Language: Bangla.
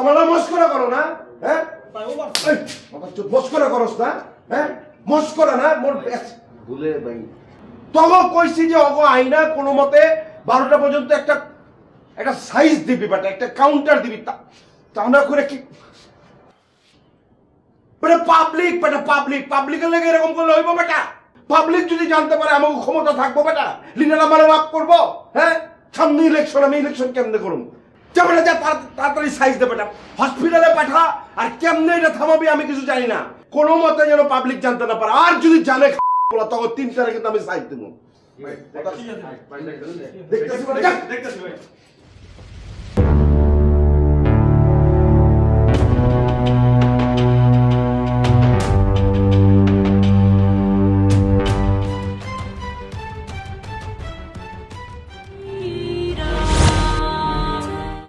আমালা মস্করা করো না হ্যাঁ মস্করা করস না হ্যাঁ মস্করা না মোর ভুলে ভাই তগ কইছি যে অগ আইনা কোনো মতে 12টা পর্যন্ত একটা সাইজ দিবি বাট একটা কাউন্টার দিবি তা না করে কি পাবলিকের লেগে এরকম করলে হইব বেটা পাবলিক যদি জানতে পারে আমাকে ক্ষমতা থাকবো বেটা লিডার আমার মাফ করবো হ্যাঁ সামনে ইলেকশন আমি ইলেকশন কেমনে করুন বেটা যা তাড়াতাড়ি সাইজ দে বেটা হসপিটালে পাঠা আর কেমনে এটা থামাবি আমি কিছু জানি না কোনো মতে যেন পাবলিক জানতে না পারে আর যদি জানে তখন 3 তারিখে কিন্তু আমি সাইজ দেবো দেখতেছি ভাই